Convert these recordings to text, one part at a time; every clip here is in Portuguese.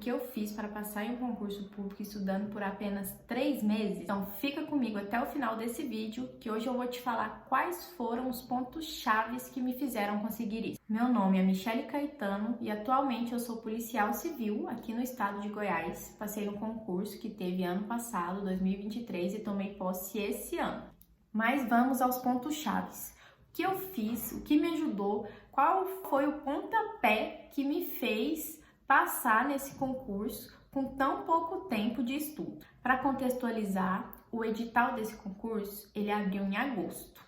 que eu fiz para passar em um concurso público estudando por apenas 3 meses? Então fica comigo até o final desse vídeo, que hoje eu vou te falar quais foram os pontos chaves que me fizeram conseguir isso. Meu nome é Michele Caetano e atualmente eu sou policial civil aqui no estado de Goiás. Passei no concurso que teve ano passado, 2023, e tomei posse esse ano. Mas vamos aos pontos chaves. O que eu fiz, o que me ajudou, qual foi o pontapé que me fez passar nesse concurso com tão pouco tempo de estudo. Para contextualizar, o edital desse concurso, ele abriu em agosto.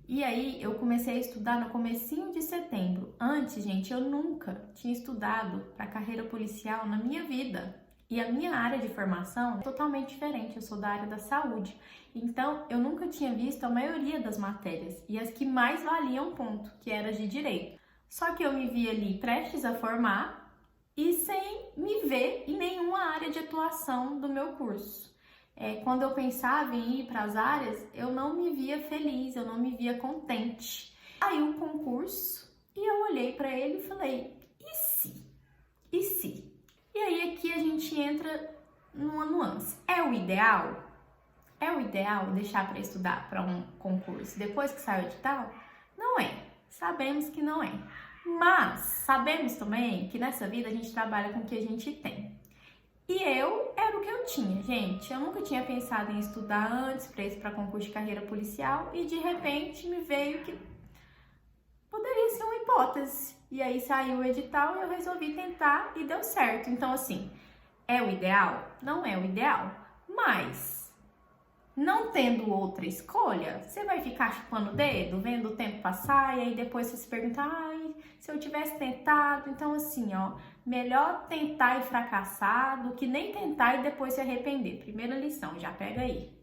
E aí eu comecei a estudar no comecinho de setembro. Antes, gente, eu nunca tinha estudado para carreira policial na minha vida. E a minha área de formação é totalmente diferente, eu sou da área da saúde. Então, eu nunca tinha visto a maioria das matérias e as que mais valiam ponto, que eram as de direito. Só que eu me vi ali prestes a formar e sem me ver em nenhuma área de atuação do meu curso. Quando eu pensava em ir para as áreas, eu não me via feliz, eu não me via contente. Aí o concurso e eu olhei para ele e falei, e se? E se? E aí aqui a gente entra numa nuance. É o ideal? É o ideal deixar para estudar para um concurso depois que sai o edital? Não é. Sabemos que não é. Mas sabemos também que nessa vida a gente trabalha com o que a gente tem. E era o que eu tinha, gente. Eu nunca tinha pensado em estudar antes para concurso de carreira policial e de repente me veio que poderia ser uma hipótese. E aí saiu o edital e eu resolvi tentar e deu certo. Então, assim, é o ideal? Não é o ideal. Mas, não tendo outra escolha, você vai ficar chupando o dedo, vendo o tempo passar, e aí depois você se pergunta, ai, se eu tivesse tentado. Então, assim, ó, melhor tentar e fracassar do que nem tentar e depois se arrepender. Primeira lição, já pega aí.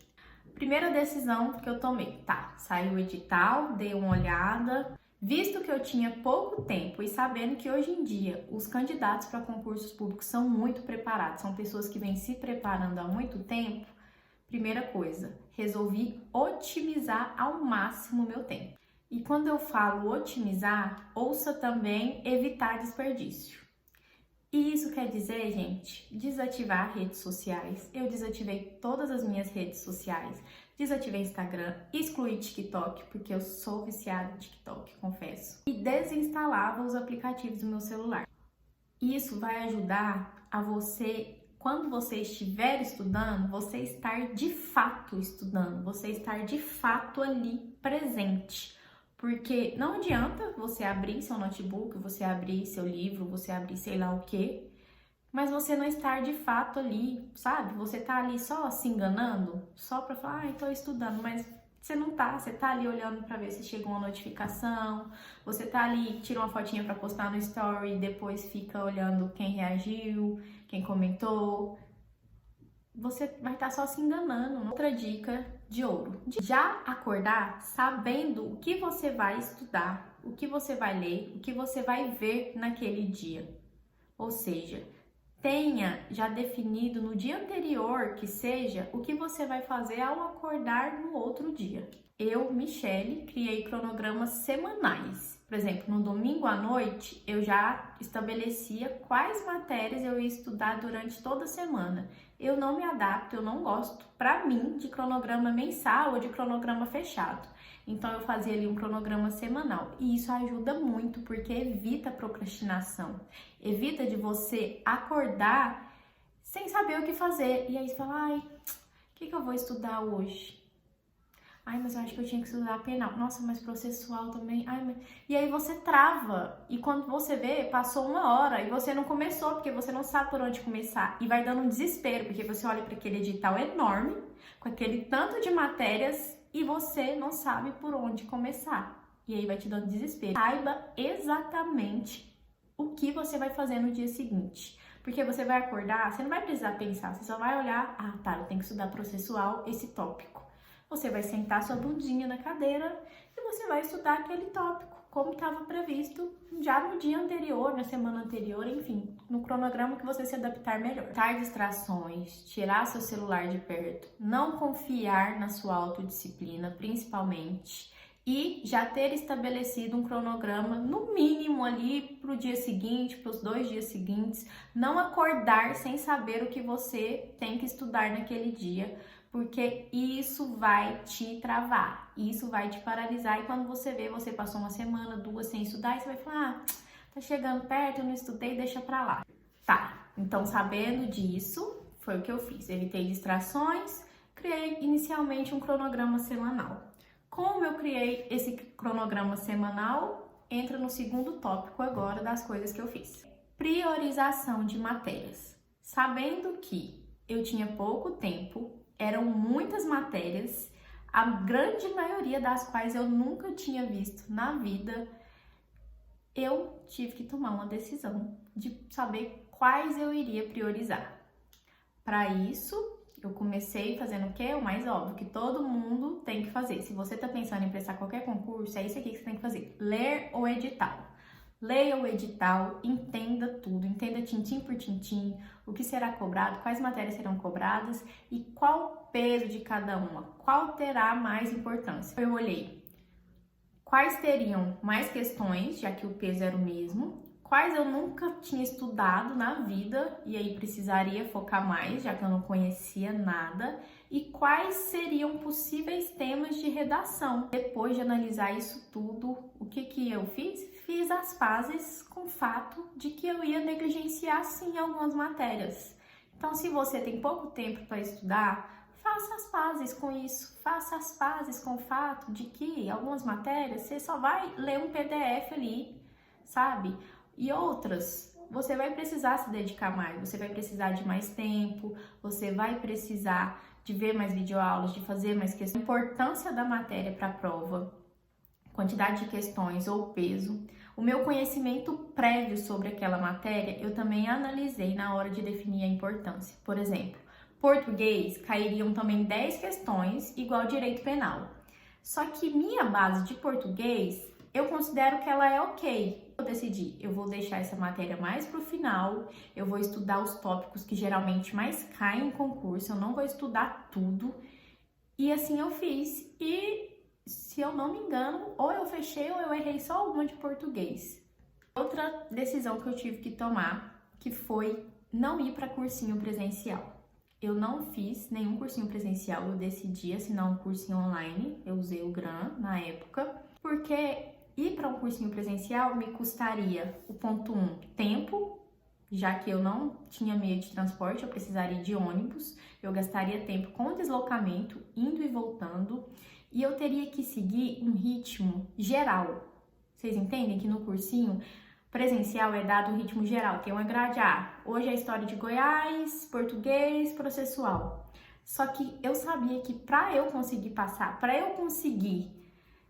Primeira decisão que eu tomei, tá, saiu o edital, dei uma olhada. Visto que eu tinha pouco tempo e sabendo que hoje em dia os candidatos para concursos públicos são muito preparados, são pessoas que vêm se preparando há muito tempo, primeira coisa, resolvi otimizar ao máximo o meu tempo. E quando eu falo otimizar, ouça também evitar desperdício. E isso quer dizer, gente, desativar redes sociais. Eu desativei todas as minhas redes sociais, desativei Instagram, excluí TikTok, porque eu sou viciada em TikTok, confesso. E desinstalava os aplicativos do meu celular. Isso vai ajudar a você, quando você estiver estudando, você estar de fato estudando, você estar de fato ali presente. Porque não adianta você abrir seu notebook, você abrir seu livro, você abrir sei lá o quê, mas você não estar de fato ali, sabe? Você tá ali só se enganando, só pra falar, ai, tô estudando, mas você não tá, você tá ali olhando pra ver se chegou uma notificação, você tá ali, tira uma fotinha pra postar no story, depois fica olhando quem reagiu, quem comentou. Você vai estar só se enganando. Outra dica de ouro: já acordar sabendo o que você vai estudar, o que você vai ler, o que você vai ver naquele dia. Ou seja, tenha já definido no dia anterior, que seja, o que você vai fazer ao acordar no outro dia. Eu, Michele, criei cronogramas semanais. Por exemplo, no domingo à noite, eu já estabelecia quais matérias eu ia estudar durante toda a semana. Eu não me adapto, eu não gosto, para mim, de cronograma mensal ou de cronograma fechado. Então, eu fazia ali um cronograma semanal. E isso ajuda muito, porque evita a procrastinação. Evita de você acordar sem saber o que fazer. E aí você fala, ai, o que eu vou estudar hoje? Ai, mas eu acho que eu tinha que estudar penal. Nossa, mas processual também. Ai, mas... E aí você trava. E quando você vê, passou 1 hora e você não começou, porque você não sabe por onde começar. E vai dando um desespero, porque você olha para aquele edital enorme, com aquele tanto de matérias, e você não sabe por onde começar. E aí vai te dando desespero. Saiba exatamente o que você vai fazer no dia seguinte. Porque você vai acordar, você não vai precisar pensar, você só vai olhar, ah, tá, eu tenho que estudar processual, esse tópico. Você vai sentar sua bundinha na cadeira e você vai estudar aquele tópico, como estava previsto já no dia anterior, na semana anterior, enfim, no cronograma que você se adaptar melhor. Evitar distrações, tirar seu celular de perto, não confiar na sua autodisciplina, principalmente. e já ter estabelecido um cronograma, no mínimo ali para o dia seguinte, para os 2 dias seguintes. Não acordar sem saber o que você tem que estudar naquele dia, porque isso vai te travar, isso vai te paralisar. E quando você vê, você passou uma semana, 2 sem estudar, e você vai falar, tá chegando perto, eu não estudei, deixa pra lá. Tá, então sabendo disso, foi o que eu fiz. Evitei distrações, criei inicialmente um cronograma semanal. Como eu criei esse cronograma semanal, entra no segundo tópico agora das coisas que eu fiz. Priorização de matérias. Sabendo que eu tinha pouco tempo, eram muitas matérias, a grande maioria das quais eu nunca tinha visto na vida, eu tive que tomar uma decisão de saber quais eu iria priorizar. Para isso, eu comecei fazendo o quê? O mais óbvio, que todo mundo tem que fazer. Se você está pensando em prestar qualquer concurso, é isso aqui que você tem que fazer. Ler o edital. Leia o edital, entenda tudo, entenda tintim por tintim, o que será cobrado, quais matérias serão cobradas e qual o peso de cada uma, qual terá mais importância. Eu olhei quais teriam mais questões, já que o peso era o mesmo, quais eu nunca tinha estudado na vida e aí precisaria focar mais, já que eu não conhecia nada, e quais seriam possíveis temas de redação. Depois de analisar isso tudo, o que eu fiz? Fiz as pazes com o fato de que eu ia negligenciar sim algumas matérias. Então, se você tem pouco tempo para estudar, faça as pazes com isso, faça as pazes com o fato de que algumas matérias você só vai ler um PDF ali, sabe? E outras, você vai precisar se dedicar mais, você vai precisar de mais tempo, você vai precisar de ver mais videoaulas, de fazer mais questões. A importância da matéria para a prova, quantidade de questões ou peso. O meu conhecimento prévio sobre aquela matéria, eu também analisei na hora de definir a importância. Por exemplo, português, cairiam também 10 questões, igual direito penal. Só que minha base de português, eu considero que ela é ok. Eu decidi, eu vou deixar essa matéria mais pro final, eu vou estudar os tópicos que geralmente mais caem em concurso, eu não vou estudar tudo. E assim eu fiz. E, se eu não me engano, ou eu fechei ou eu errei só uma de português. Outra decisão que eu tive que tomar, que foi não ir para cursinho presencial. Eu não fiz nenhum cursinho presencial, eu decidi assinar um cursinho online, eu usei o Gran na época, porque ir para um cursinho presencial me custaria o ponto 1, tempo, já que eu não tinha meio de transporte, eu precisaria de ônibus, eu gastaria tempo com deslocamento, indo e voltando, e eu teria que seguir um ritmo geral. Vocês entendem que no cursinho presencial é dado um ritmo geral, tem uma grade A. Hoje é a história de Goiás, português, processual. Só que eu sabia que para eu conseguir passar, para eu conseguir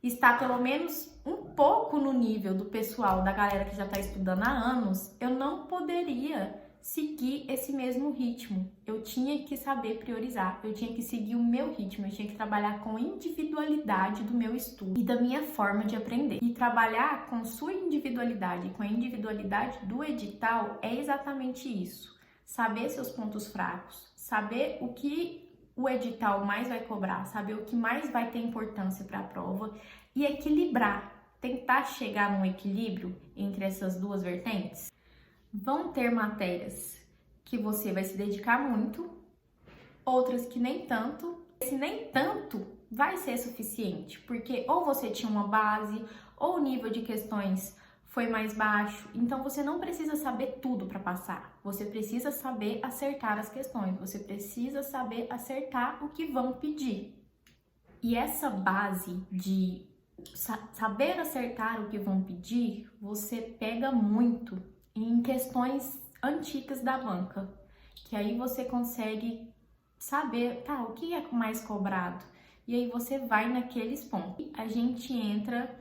estar pelo menos um pouco no nível do pessoal, da galera que já está estudando há anos, eu não poderia seguir esse mesmo ritmo. Eu tinha que saber priorizar, eu tinha que seguir o meu ritmo, eu tinha que trabalhar com a individualidade do meu estudo e da minha forma de aprender. E trabalhar com sua individualidade, com a individualidade do edital, é exatamente isso. Saber seus pontos fracos, saber o que o edital mais vai cobrar, saber o que mais vai ter importância para a prova e equilibrar, tentar chegar num equilíbrio entre essas duas vertentes. Vão ter matérias que você vai se dedicar muito, outras que nem tanto. Esse nem tanto vai ser suficiente, porque ou você tinha uma base, ou o nível de questões foi mais baixo, então você não precisa saber tudo para passar. Você precisa saber acertar as questões, você precisa saber acertar o que vão pedir. E essa base de saber acertar o que vão pedir, você pega muito em questões antigas da banca, que aí você consegue saber, tá, o que é mais cobrado, e aí você vai naqueles pontos. A gente entra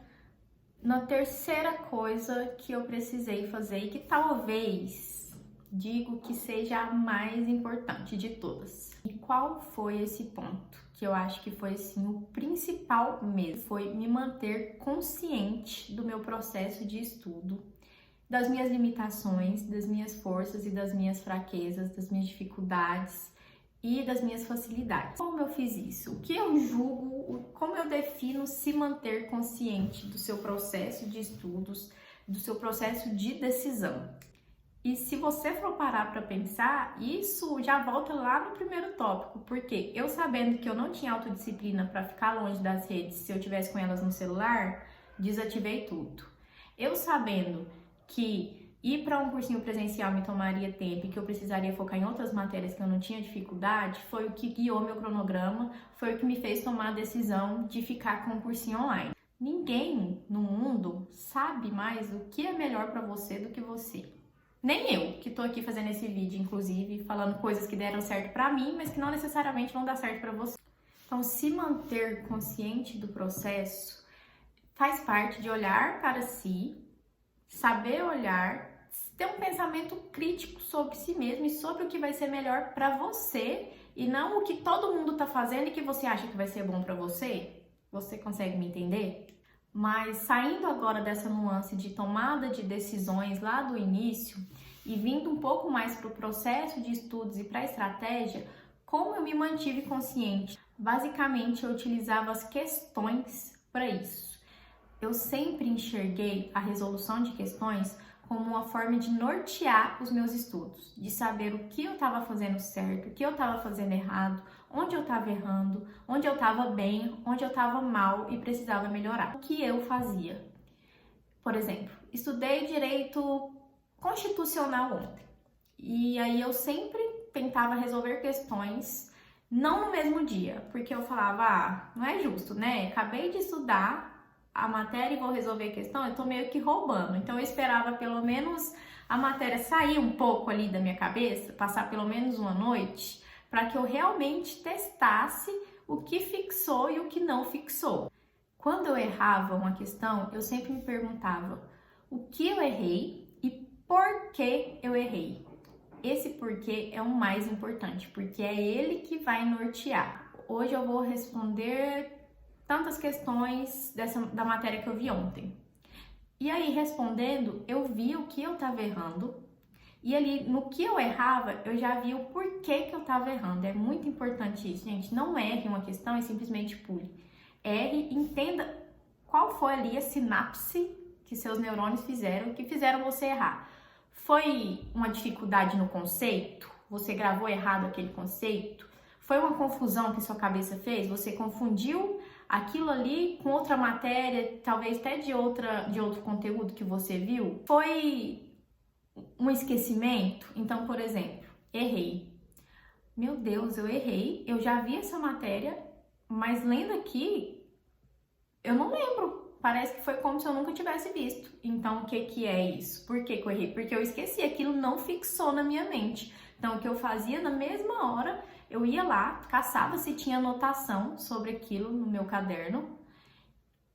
na terceira coisa que eu precisei fazer e que talvez digo que seja a mais importante de todas. E qual foi esse ponto? Que eu acho que foi assim o principal mesmo, foi me manter consciente do meu processo de estudo, das minhas limitações, das minhas forças e das minhas fraquezas, das minhas dificuldades, e das minhas facilidades. Como eu fiz isso? O que eu julgo, como eu defino se manter consciente do seu processo de estudos, do seu processo de decisão? E se você for parar para pensar, isso já volta lá no primeiro tópico, porque eu sabendo que eu não tinha autodisciplina para ficar longe das redes se eu tivesse com elas no celular, desativei tudo. Eu sabendo que ir para um cursinho presencial me tomaria tempo e que eu precisaria focar em outras matérias que eu não tinha dificuldade, foi o que guiou meu cronograma, foi o que me fez tomar a decisão de ficar com o cursinho online. Ninguém no mundo sabe mais o que é melhor para você do que você. Nem eu, que tô aqui fazendo esse vídeo, inclusive, falando coisas que deram certo pra mim, mas que não necessariamente vão dar certo pra você. Então, se manter consciente do processo faz parte de olhar para si, saber olhar, ter um pensamento crítico sobre si mesmo e sobre o que vai ser melhor pra você e não o que todo mundo tá fazendo e que você acha que vai ser bom pra você. Você consegue me entender? Mas saindo agora dessa nuance de tomada de decisões lá do início e vindo um pouco mais para o processo de estudos e para a estratégia, como eu me mantive consciente? Basicamente, eu utilizava as questões para isso. Eu sempre enxerguei a resolução de questões como uma forma de nortear os meus estudos, de saber o que eu estava fazendo certo, o que eu estava fazendo errado, onde eu estava errando, onde eu estava bem, onde eu estava mal e precisava melhorar. O que eu fazia? Por exemplo, estudei direito constitucional ontem. E aí eu sempre tentava resolver questões, não no mesmo dia, porque eu falava, não é justo, né? Acabei de estudar a matéria e vou resolver a questão, eu tô meio que roubando. Então eu esperava pelo menos a matéria sair um pouco ali da minha cabeça, passar pelo menos uma noite, para que eu realmente testasse o que fixou e o que não fixou. Quando eu errava uma questão, eu sempre me perguntava o que eu errei e por que eu errei. Esse porquê é o mais importante, porque é ele que vai nortear. Hoje eu vou responder tantas questões da matéria que eu vi ontem. E aí, respondendo, eu vi o que eu estava errando. E ali, no que eu errava, eu já vi o porquê que eu estava errando. É muito importante isso, gente. Não erre uma questão e simplesmente pule. Erre, entenda qual foi ali a sinapse que seus neurônios fizeram, que fizeram você errar. Foi uma dificuldade no conceito? Você gravou errado aquele conceito? Foi uma confusão que sua cabeça fez? Você confundiu aquilo ali com outra matéria, talvez até de outro conteúdo que você viu? Foi um esquecimento? Então, por exemplo, errei. Meu Deus, eu errei, eu já vi essa matéria, mas lendo aqui, eu não lembro. Parece que foi como se eu nunca tivesse visto. Então, o que é isso? Por que eu errei? Porque eu esqueci, aquilo não fixou na minha mente. Então, o que eu fazia na mesma hora, eu ia lá, caçava se tinha anotação sobre aquilo no meu caderno.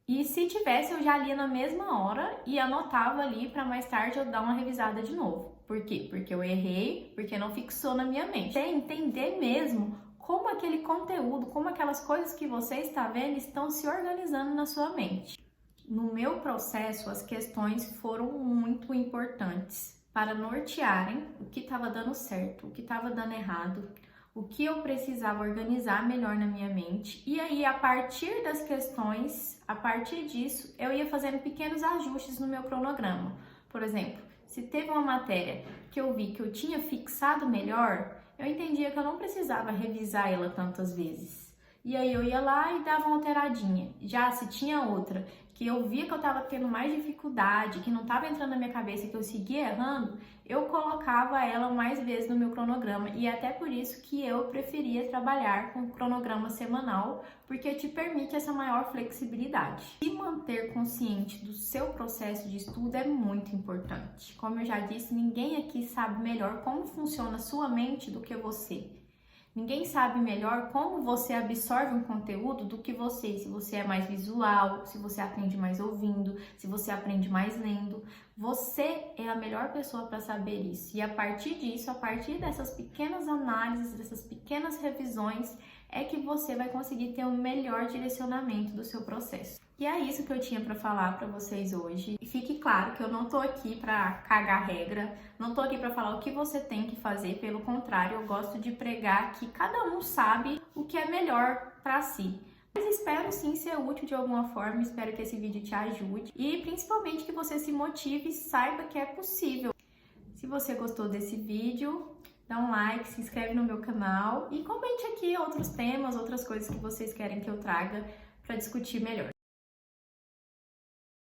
E se tivesse, eu já lia na mesma hora e anotava ali para mais tarde eu dar uma revisada de novo. Por quê? Porque eu errei, porque não fixou na minha mente. É entender mesmo como aquele conteúdo, como aquelas coisas que você está vendo estão se organizando na sua mente. No meu processo, as questões foram muito importantes para nortearem o que estava dando certo, o que estava dando errado, o que eu precisava organizar melhor na minha mente. E aí, a partir das questões, a partir disso, eu ia fazendo pequenos ajustes no meu cronograma. Por exemplo, se teve uma matéria que eu vi que eu tinha fixado melhor, eu entendia que eu não precisava revisar ela tantas vezes. E aí eu ia lá e dava uma alteradinha. Já se tinha outra que eu via que eu estava tendo mais dificuldade, que não estava entrando na minha cabeça, que eu seguia errando, eu colocava ela mais vezes no meu cronograma. E é até por isso que eu preferia trabalhar com cronograma semanal, porque te permite essa maior flexibilidade. E manter consciente do seu processo de estudo é muito importante. Como eu já disse, ninguém aqui sabe melhor como funciona a sua mente do que você. Ninguém sabe melhor como você absorve um conteúdo do que você. Se você é mais visual, se você aprende mais ouvindo, se você aprende mais lendo. Você é a melhor pessoa para saber isso. E a partir disso, a partir dessas pequenas análises, dessas pequenas revisões, é que você vai conseguir ter um melhor direcionamento do seu processo. E é isso que eu tinha para falar para vocês hoje. E fique claro que eu não tô aqui para cagar regra, não tô aqui para falar o que você tem que fazer, pelo contrário, eu gosto de pregar que cada um sabe o que é melhor para si. Mas espero sim ser útil de alguma forma, espero que esse vídeo te ajude e principalmente que você se motive e saiba que é possível. Se você gostou desse vídeo, dá um like, se inscreve no meu canal e comente aqui outros temas, outras coisas que vocês querem que eu traga para discutir melhor.